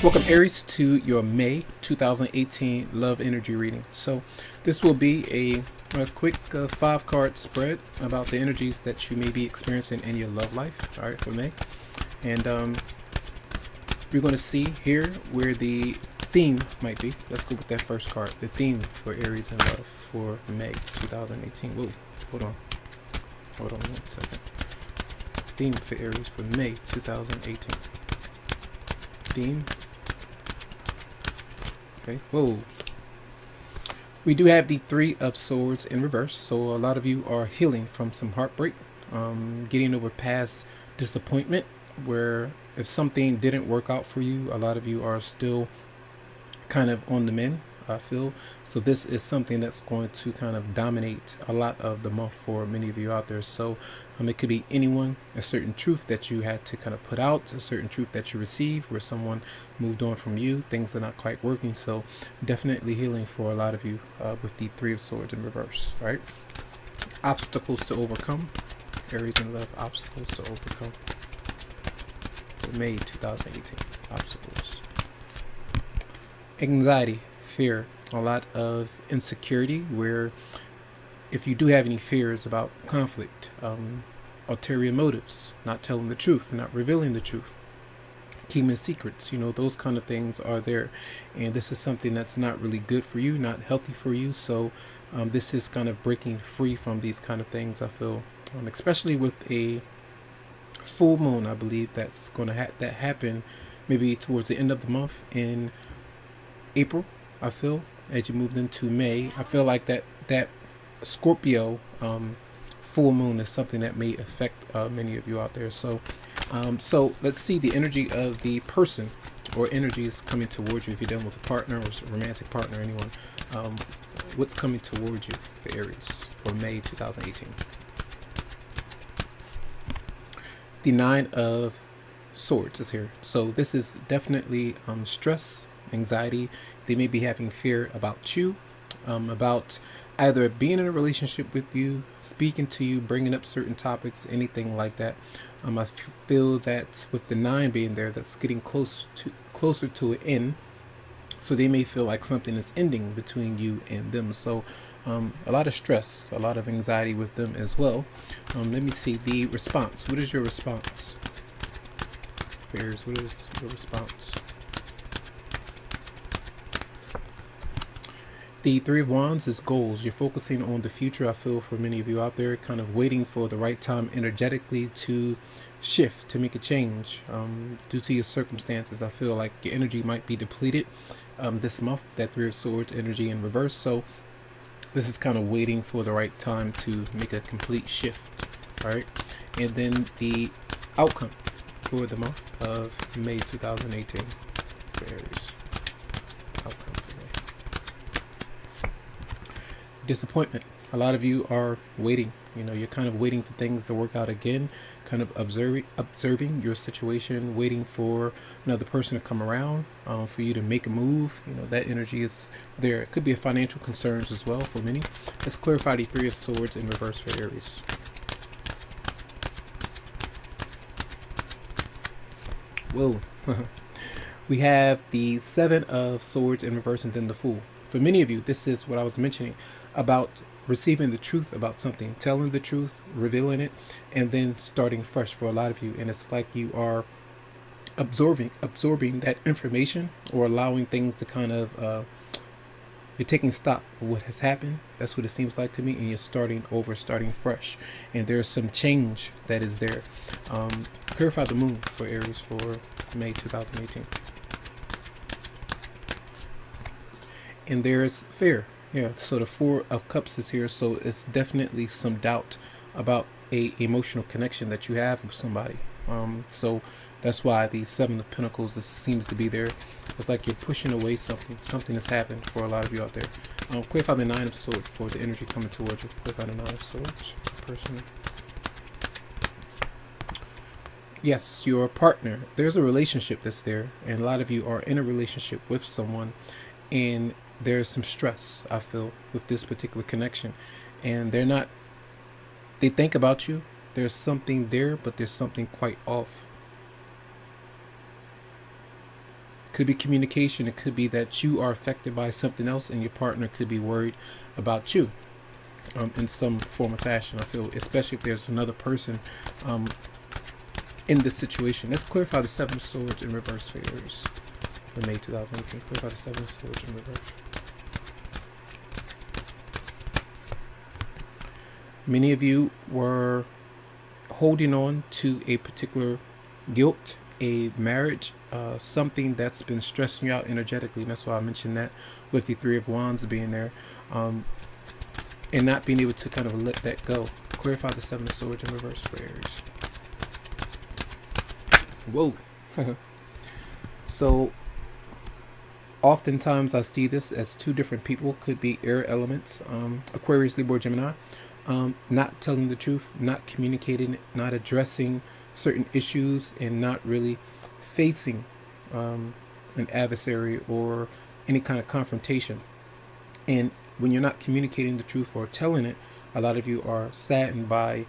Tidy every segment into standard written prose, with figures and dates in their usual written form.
Welcome Aries to your May 2018 love energy reading. So this will be a quick 5-card spread about the energies that you may be experiencing in your love life, all right, for May. And we're going to see here where the theme might be. Let's go with that first card, the theme for Aries and love for May 2018. Whoa, hold on 1 second. Theme for Aries for May 2018. Theme. Okay, whoa. We do have the Three of Swords in reverse, so a lot of you are healing from some heartbreak, getting over past disappointment, where if something didn't work out for you, a lot of you are still kind of on the mend, I feel. So this is something that's going to kind of dominate a lot of the month for many of you out there. So it could be anyone, a certain truth that you had to kind of put out, a certain truth that you received where someone moved on from you, things are not quite working. So definitely healing for a lot of you with the Three of Swords in reverse, right? Obstacles to overcome. Aries in love, obstacles to overcome. For May 2018, obstacles. Anxiety, fear, a lot of insecurity, where if you do have any fears about conflict, ulterior motives, not telling the truth, not revealing the truth, keeping secrets, you know, those kind of things are there. And this is something that's not really good for you, not healthy for you. So this is kind of breaking free from these kind of things, I feel, especially with a full moon. I believe that's going to that happen maybe towards the end of the month in April. I feel as you moved into May, I feel like that Scorpio full moon is something that may affect many of you out there. So so let's see the energy of the person or energies coming towards you. If you're dealing with a partner or a romantic partner, anyone, what's coming towards you for Aries for May 2018? The Nine of Swords is here. So this is definitely stress, anxiety. They may be having fear about you, about either being in a relationship with you, speaking to you, bringing up certain topics, anything like that. I feel that with the 9 being there, that's getting closer to an end. So they may feel like something is ending between you and them. So a lot of stress, a lot of anxiety with them as well. Let me see the response. What is your response? Bears, what is your response? The Three of Wands is goals. You're focusing on the future, I feel, for many of you out there, kind of waiting for the right time energetically to shift, to make a change due to your circumstances. I feel like your energy might be depleted this month, that Three of Swords energy in reverse. So this is kind of waiting for the right time to make a complete shift, all right? And then the outcome for the month of May 2018 for Aries. Outcome for May. Disappointment. A lot of you are waiting, you know, you're kind of waiting for things to work out again, kind of observing your situation, waiting for another person to come around for you to make a move. You know, that energy is there. It could be a financial concerns as well for many. Let's clarify the Three of Swords in reverse for Aries. Whoa. We have the Seven of Swords in reverse and then the Fool. For many of you, this is what I was mentioning about receiving the truth about something, telling the truth, revealing it, and then starting fresh for a lot of you. And it's like you are absorbing that information, or allowing things to kind of you're taking stock of what has happened. That's what it seems like to me. And you're starting over, starting fresh, and there's some change that is there. Clarify the moon for Aries for May 2018. And there's fear. Yeah, so the Four of Cups is here. So it's definitely some doubt about a emotional connection that you have with somebody. So that's why the Seven of Pentacles seems to be there. It's like you're pushing away something. Something has happened for a lot of you out there. Clarify the Nine of Swords for the energy coming towards you. Clarify the Nine of Swords. Person. Yes, your partner. There's a relationship that's there, and a lot of you are in a relationship with someone, and there's some stress, I feel, with this particular connection. And they think about you. There's something there, but there's something quite off. Could be communication. It could be that you are affected by something else and your partner could be worried about you in some form or fashion. I feel, especially if there's another person in the situation. Let's clarify the Seven of Swords in reverse for Aries for May 2018. Clarify the Seven of Swords in reverse. Many of you were holding on to a particular guilt, a marriage, something that's been stressing you out energetically. And that's why I mentioned that with the Three of Wands being there, and not being able to kind of let that go. Clarify the Seven of Swords in reverse for Aries. Whoa. So oftentimes I see this as two different people. Could be air elements, Aquarius, Libra, Gemini. Not telling the truth, not communicating, not addressing certain issues, and not really facing an adversary or any kind of confrontation. And when you're not communicating the truth or telling it, a lot of you are saddened by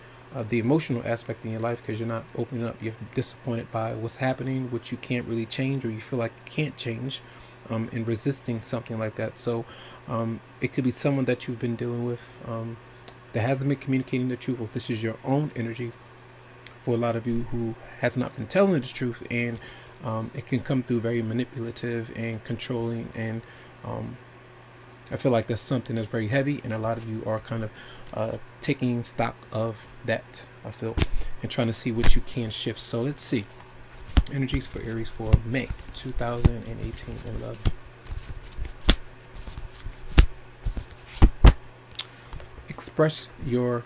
the emotional aspect in your life because you're not opening up. You're disappointed by what's happening, which you can't really change, or you feel like you can't change, and resisting something like that. So it could be someone that you've been dealing with that hasn't been communicating the truth. Well, this is your own energy for a lot of you who has not been telling the truth, and it can come through very manipulative and controlling, and I feel like that's something that's very heavy, and a lot of you are kind of taking stock of that, I feel, and trying to see what you can shift. So let's see energies for Aries for May 2018 in love. Express your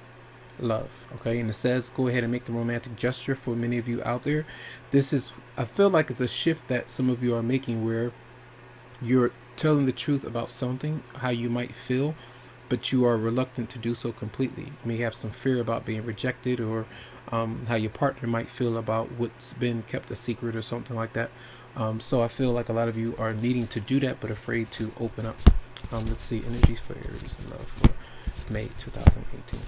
love. Okay, and it says go ahead and make the romantic gesture. For many of you out there, this is, I feel like it's a shift that some of you are making, where you're telling the truth about something, how you might feel, but you are reluctant to do so completely. You may have some fear about being rejected, or how your partner might feel about what's been kept a secret or something like that. So I feel like a lot of you are needing to do that but afraid to open up. Let's see energies for Aries in love for May 2018.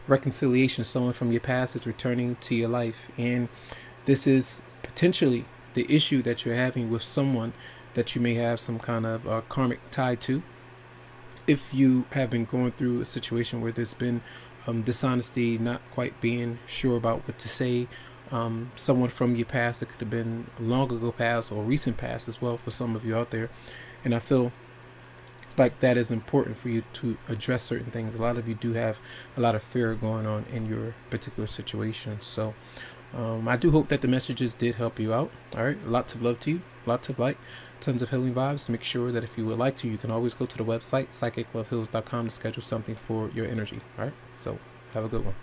Reconciliation. Someone from your past is returning to your life, and this is potentially the issue that you're having with someone that you may have some kind of karmic tie to. If you have been going through a situation where there's been dishonesty, not quite being sure about what to say, someone from your past, it could have been long ago past or recent past as well for some of you out there, and I feel like that is important for you to address certain things. A lot of you do have a lot of fear going on in your particular situation. So I do hope that the messages did help you out. All right, lots of love to you, lots of light, tons of healing vibes. Make sure that if you would like to, you can always go to the website psychicloveheals.com to schedule something for your energy. All right, so have a good one.